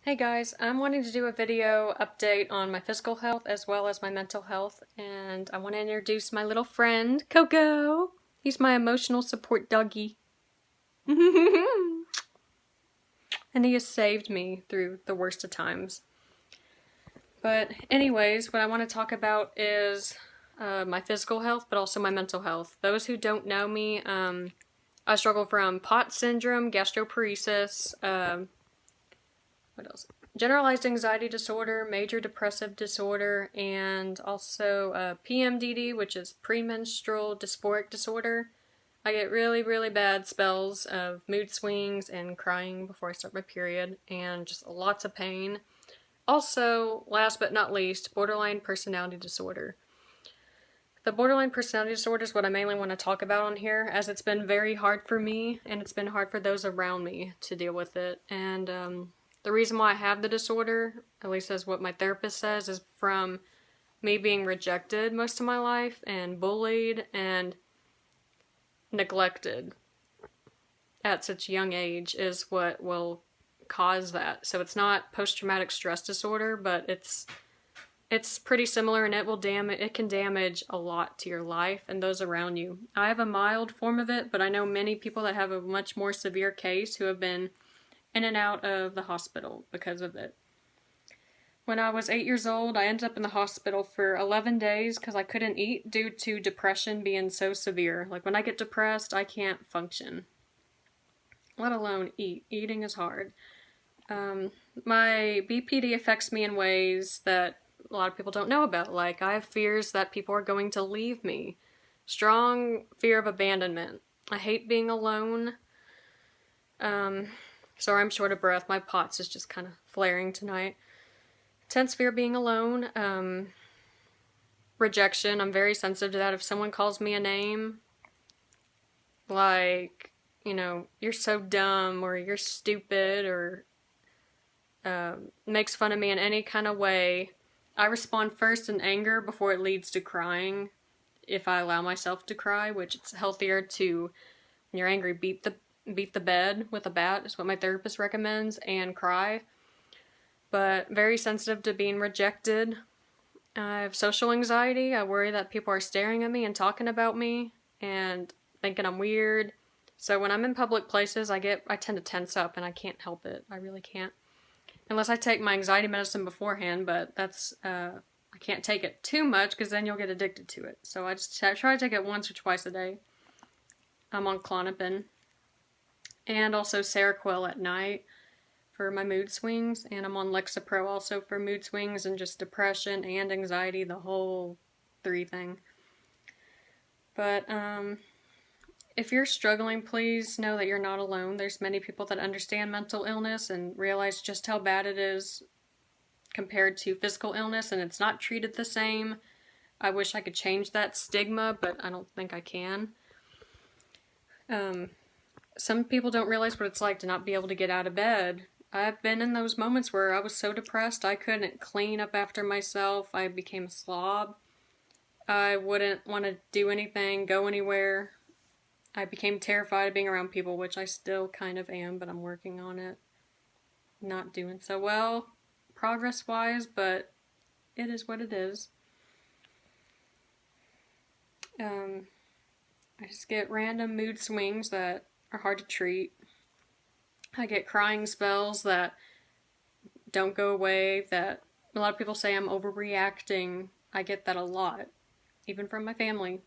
Hey guys, I'm wanting to do a video update on my physical health as well as my mental health, and I want to introduce my little friend, Coco. He's my emotional support doggy. And he has saved me through the worst of times. But anyways, what I want to talk about is my physical health, but also my mental health. Those who don't know me, I struggle from POTS syndrome, gastroparesis, what else? Generalized anxiety disorder, major depressive disorder, and also PMDD, which is premenstrual dysphoric disorder. I get really, really bad spells of mood swings and crying before I start my period, and just lots of pain. Also, last but not least, borderline personality disorder. The borderline personality disorder is what I mainly want to talk about on here, as it's been very hard for me, and it's been hard for those around me to deal with it. And the reason why I have the disorder, at least as what my therapist says, is from me being rejected most of my life and bullied and neglected at such a young age is what will cause that. So it's not post-traumatic stress disorder, but it's pretty similar, and it can damage a lot to your life and those around you. I have a mild form of it, but I know many people that have a much more severe case who have been in and out of the hospital because of it. When I was 8 years old, I ended up in the hospital for 11 days because I couldn't eat due to depression being so severe. Like, when I get depressed, I can't function, let alone eat. Eating is hard. My BPD affects me in ways that a lot of people don't know about. Like, I have fears that people are going to leave me. Strong fear of abandonment. I hate being alone. Sorry, I'm short of breath. My POTS is just kind of flaring tonight. Intense fear of being alone. Rejection. I'm very sensitive to that. If someone calls me a name, like, you're so dumb, or you're stupid, or makes fun of me in any kind of way, I respond first in anger before it leads to crying. If I allow myself to cry, which it's healthier to, when you're angry, beat the bed with a bat is what my therapist recommends, and cry. But very sensitive to being rejected. I have social anxiety. I worry that people are staring at me and talking about me and thinking I'm weird. So when I'm in public places, I tend to tense up, and I can't help it. I really can't. Unless I take my anxiety medicine beforehand, but that's, I can't take it too much because then you'll get addicted to it. So I try to take it once or twice a day. I'm on Klonopin. And also Seroquel at night for my mood swings. And I'm on Lexapro also for mood swings and just depression and anxiety, the whole three thing. But, if you're struggling, please know that you're not alone. There's many people that understand mental illness and realize just how bad it is compared to physical illness, and it's not treated the same. I wish I could change that stigma, but I don't think I can. Some people don't realize what it's like to not be able to get out of bed. I've been in those moments where I was so depressed I couldn't clean up after myself. I became a slob. I wouldn't want to do anything, go anywhere. I became terrified of being around people, which I still kind of am, but I'm working on it. Not doing so well, progress-wise, but it is what it is. I just get random mood swings that are hard to treat. I get crying spells that don't go away, that a lot of people say I'm overreacting. I get that a lot, even from my family.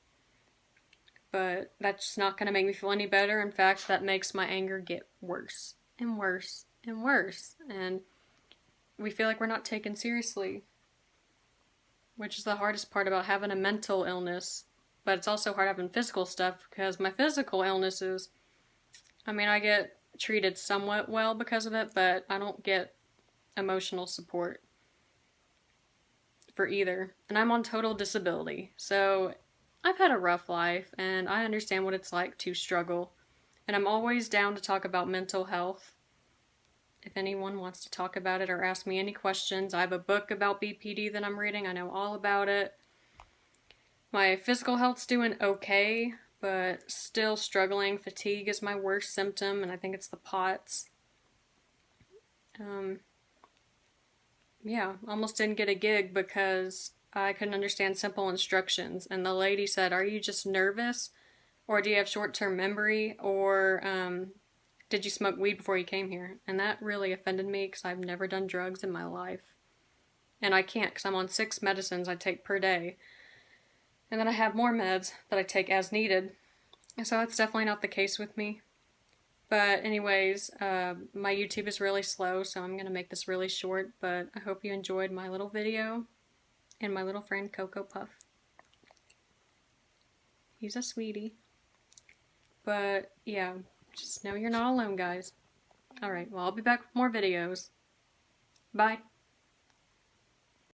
But that's not going to make me feel any better. In fact, that makes my anger get worse and worse and worse. And we feel like we're not taken seriously, which is the hardest part about having a mental illness. But it's also hard having physical stuff, because my physical illnesses, I get treated somewhat well because of it, but I don't get emotional support for either. And I'm on total disability. So I've had a rough life, and I understand what it's like to struggle. And I'm always down to talk about mental health. If anyone wants to talk about it or ask me any questions, I have a book about BPD that I'm reading. I know all about it. My physical health's doing okay, but still struggling. Fatigue is my worst symptom, and I think it's the POTS. yeah, almost didn't get a gig because I couldn't understand simple instructions. And the lady said, "Are you just nervous? Or do you have short-term memory? Or did you smoke weed before you came here?" And that really offended me because I've never done drugs in my life. And I can't because I'm on 6 medicines I take per day. And then I have more meds that I take as needed. So that's definitely not the case with me. But anyways, my YouTube is really slow, so I'm going to make this really short. But I hope you enjoyed my little video and my little friend Cocoa Puff. He's a sweetie. But yeah, just know you're not alone, guys. Alright, well, I'll be back with more videos. Bye.